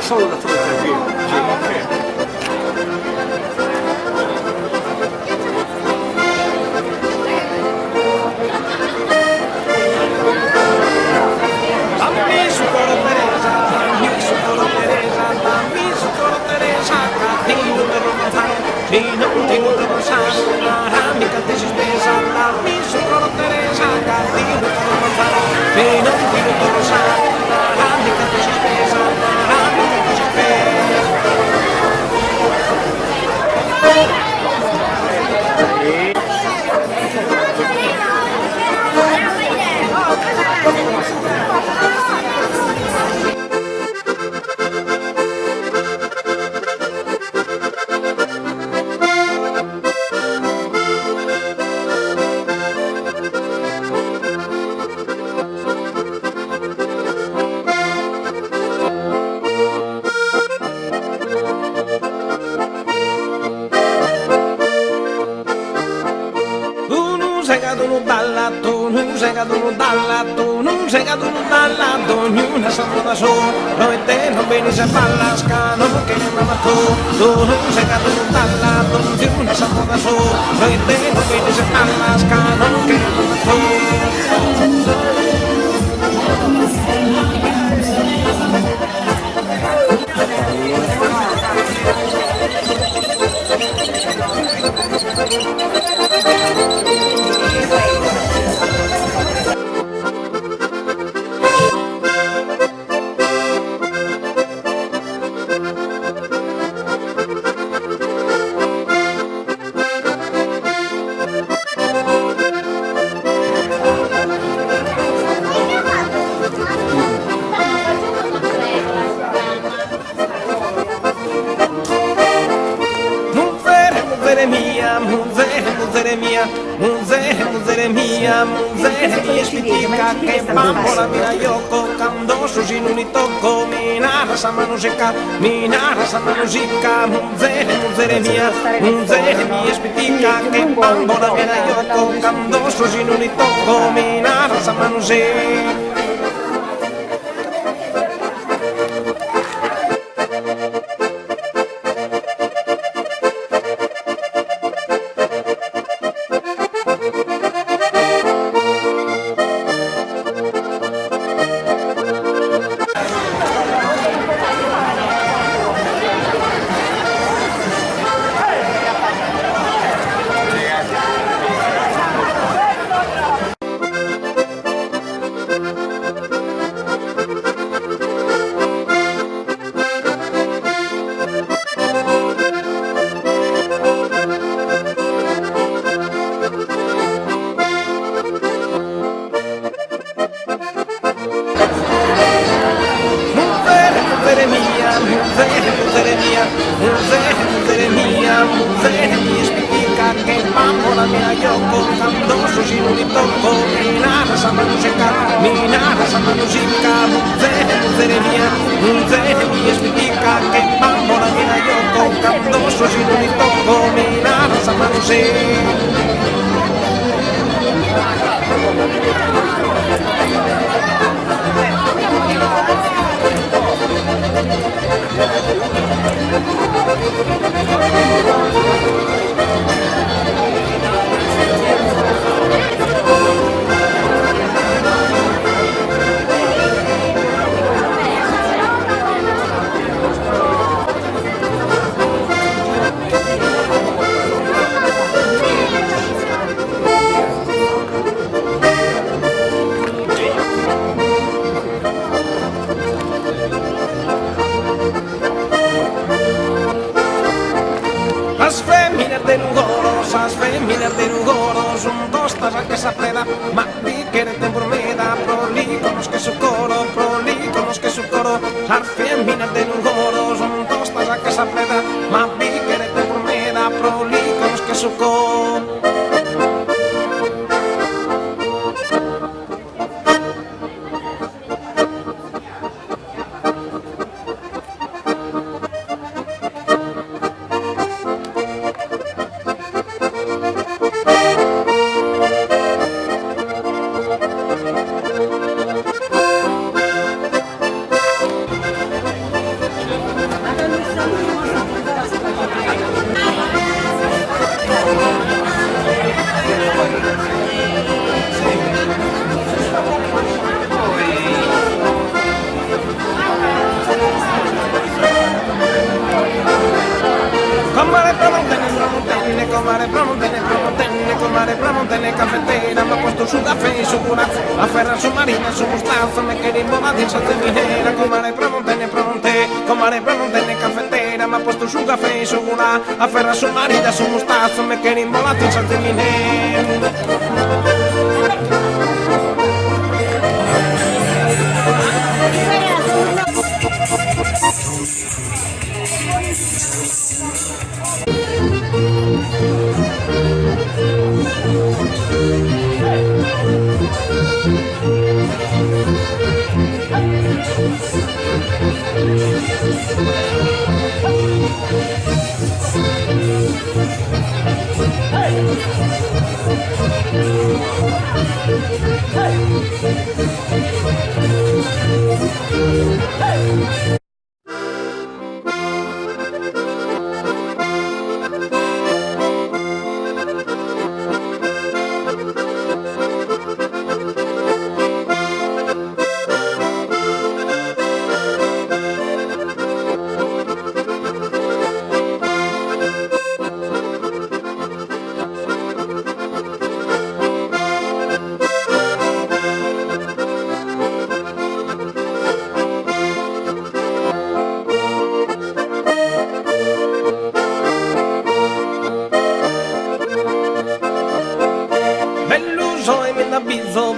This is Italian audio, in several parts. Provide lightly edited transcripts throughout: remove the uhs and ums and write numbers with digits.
Solo la tua ognuno sa da solo, noi te non bene se balla scano che non va tu non sei caduto dalla ognuno sa da solo, noi te non bene se balla scano che non va tu. Muzere špitika ke bambola mina yoko kando sužinu ni toko minara sama muzika muzere mia špitika ke bambola mina yoko kando sužinu ni toko minara sama muzika. joko, kandoso shiruri toko, minara sama música, muzere mia, mi explica que bambora mira joko, kandoso shiruri toko, minara sama as feminas de Lugoro son tostas a que se apreda, ma di querete por meda, prolíconos que su coro, as feminas de Lugoro son tostas a que se apreda, ma di querete por meda, prolíconos que su coro. Comare cafetera, me ha puesto su café y su cura, aferra su marina, su mostaza, me quiere invocar salsa minera, comare cafetera, me ha puesto su café y su cura, aferra su marina, su mostaza, me quiere invocar salsa minera.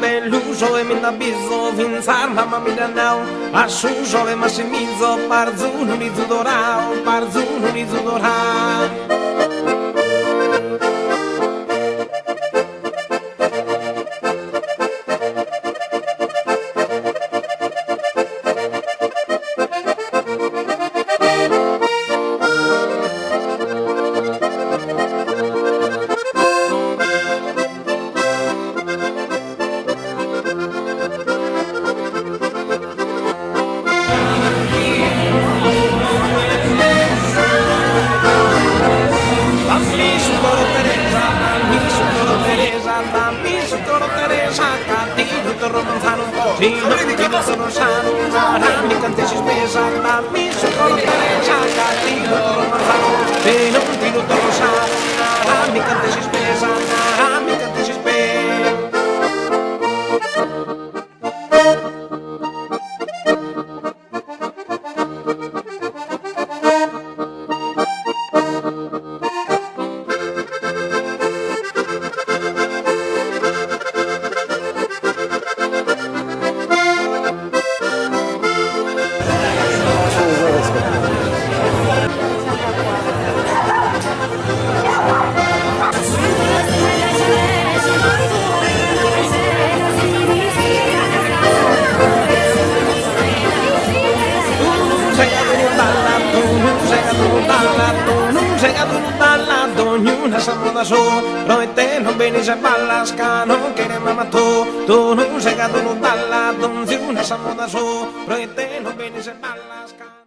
Belluso e minabizzo, vinzar mamma miranau, asciuso e massimizzo, parzuno di zudorau, parzuno di zudorau. Si non ti sono sano, mi cantisci spesa, dammi su colore sacca, ti lo sano, se non ti lo sano, mi cantisci spesa, mi cantisci spesa. nessa moda su. Noi te non bene se ballasca, non che ne mamma tu non sei caduto dalla donzione nessa moda su. Noi te non bene se ballasca.